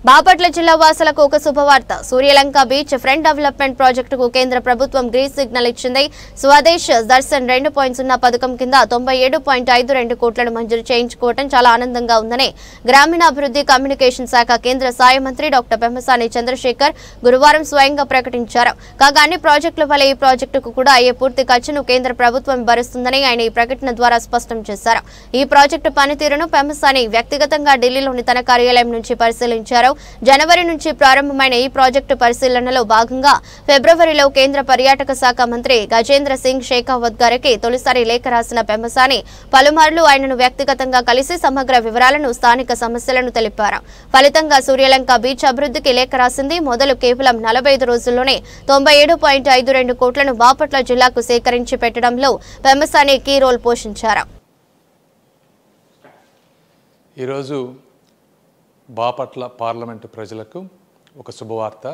బాపట్ల జిల్లా వాసులకు ఒక శుభవార్త. సూర్యలంక బీచ్ ఫ్రంట్ డెవలప్మెంట్ ప్రాజెక్టుకు కేంద్ర ప్రభుత్వం గ్రీన్ సిగ్నల్ ఇచ్చింది. స్వదేశ్ దర్శన్ 2.0 పథకం కింద 97.52 కోట్లను మంజూరు చేయించుకోవడం చాలా ఆనందంగా ఉందని గ్రామీణాభివృద్ధి కమ్యూనికేషన్ శాఖ కేంద్ర సహాయ మంత్రి డాక్టర్ పెమ్మసాని చంద్రశేఖర్ గురువారం స్వయంగా ప్రకటించారు. కాగా అన్ని ప్రాజెక్టుల వలె ఈ ప్రాజెక్టుకు కూడా అయ్యే పూర్తి ఖర్చును కేంద్ర ప్రభుత్వం భరిస్తుందని ఆయన ఈ ప్రకటన ద్వారా స్పష్టం చేశారు. ఈ ప్రాజెక్టు పనితీరును పెమ్మసాని వ్యక్తిగతంగా ఢిల్లీలోని తన కార్యాలయం నుంచి పరిశీలించారు. జనవరి నుంచి ప్రారంభమైన ఈ ప్రాజెక్టు పరిశీలనలో భాగంగా ఫిబ్రవరిలో కేంద్ర పర్యాటక శాఖ మంత్రి గజేంద్ర సింగ్ షేకావత్ గారికి తొలిసారి లేఖ రాసిన పెమ్మసాని పలుమార్లు ఆయనను వ్యక్తిగతంగా కలిసి సమగ్ర వివరాలను, స్థానిక సమస్యలను తెలిపారు. ఫలితంగా సూర్యలంక బీచ్ అభివృద్ధికి లేఖ రాసింది. మొదలు కేవలం 45 రోజుల్లోనే 97.52 కోట్లను బాపట్ల జిల్లాకు సేకరించి పెట్టడంలో పెమ్మసాని కీ రోల్ పోషించారు. ఈరోజు బాపట్ల పార్లమెంటు ప్రజలకు ఒక శుభవార్త.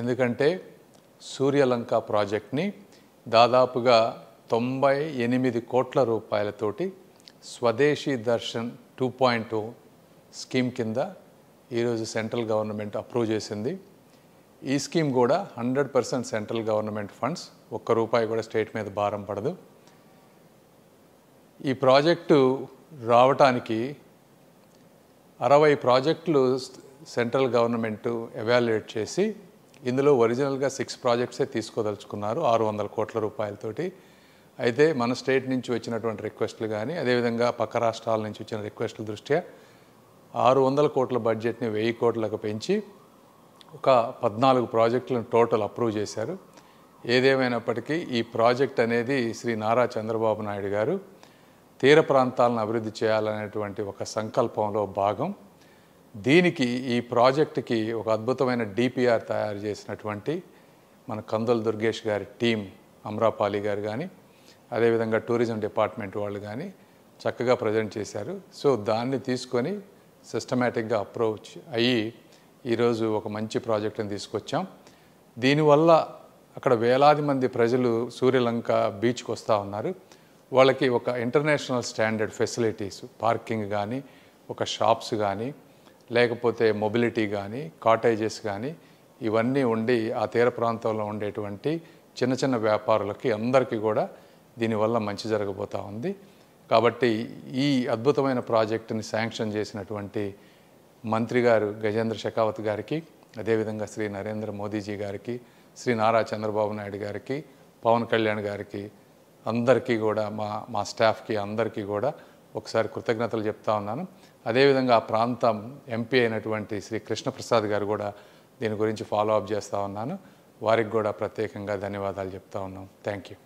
ఎందుకంటే సూర్యలంక ప్రాజెక్ట్ని దాదాపుగా 98 కోట్ల రూపాయలతోటి స్వదేశీ దర్శన్ 2.0 స్కీమ్ కింద ఈరోజు సెంట్రల్ గవర్నమెంట్ అప్రూవ్ చేసింది. ఈ స్కీమ్ కూడా 100% సెంట్రల్ గవర్నమెంట్ ఫండ్స్, ₹1 కూడా స్టేట్ మీద భారం పడదు. ఈ ప్రాజెక్టు రావటానికి 60 ప్రాజెక్టులు సెంట్రల్ గవర్నమెంట్ ఎవాల్యుయేట్ చేసి ఇందులో ఒరిజినల్గా 6 ప్రాజెక్ట్సే తీసుకోదలుచుకున్నారు 600 కోట్ల రూపాయలతోటి. అయితే మన స్టేట్ నుంచి వచ్చినటువంటి రిక్వెస్ట్లు కానీ అదేవిధంగా పక్క రాష్ట్రాల నుంచి వచ్చిన రిక్వెస్ట్ల దృష్ట్యా 600 కోట్ల బడ్జెట్ని 1000 కోట్లకు పెంచి ఒక 14 ప్రాజెక్టులను టోటల్ అప్రూవ్ చేశారు. ఏదేమైనప్పటికీ ఈ ప్రాజెక్ట్ అనేది శ్రీ నారా చంద్రబాబు నాయుడు గారు తీర ప్రాంతాలను అభివృద్ధి చేయాలనేటువంటి ఒక సంకల్పంలో భాగం. దీనికి ఈ ప్రాజెక్టుకి ఒక అద్భుతమైన డిపిఆర్ తయారు చేసినటువంటి మన కందుల దుర్గేష్ గారి టీం, అమ్రాపాలి గారు కానీ అదేవిధంగా టూరిజం డిపార్ట్మెంట్ వాళ్ళు కానీ చక్కగా ప్రజెంట్ చేశారు. సో దాన్ని తీసుకొని సిస్టమేటిక్గా అప్రోచ్ అయ్యి ఈరోజు ఒక మంచి ప్రాజెక్టుని తీసుకొచ్చాం. దీనివల్ల అక్కడ వేలాది మంది ప్రజలు సూర్యలంక బీచ్కి వస్తూ ఉన్నారు. వాళ్ళకి ఒక ఇంటర్నేషనల్ స్టాండర్డ్ ఫెసిలిటీస్, పార్కింగ్ కానీ, ఒక షాప్స్ కానీ, లేకపోతే మొబిలిటీ కానీ, కాటేజెస్ కానీ ఇవన్నీ ఉండి ఆ తీర ప్రాంతంలో ఉండేటువంటి చిన్న చిన్న వ్యాపారులకి అందరికీ కూడా దీనివల్ల మంచి జరగబోతూ ఉంది. కాబట్టి ఈ అద్భుతమైన ప్రాజెక్టుని శాంక్షన్ చేసినటువంటి మంత్రి గారు గజేంద్ర షెకావత్ గారికి, అదేవిధంగా శ్రీ నరేంద్ర మోదీజీ గారికి, శ్రీ నారా చంద్రబాబు నాయుడు గారికి, పవన్ కళ్యాణ్ గారికి, అందరికీ కూడా మా స్టాఫ్కి అందరికీ కూడా ఒకసారి కృతజ్ఞతలు చెప్తా ఉన్నాను. అదేవిధంగా ఆ ప్రాంతం ఎంపీ అయినటువంటి శ్రీ కృష్ణప్రసాద్ గారు కూడా దీని గురించి ఫాలో అప్ చేస్తూ ఉన్నాను. వారికి కూడా ప్రత్యేకంగా ధన్యవాదాలు చెప్తా ఉన్నాం. Thank you.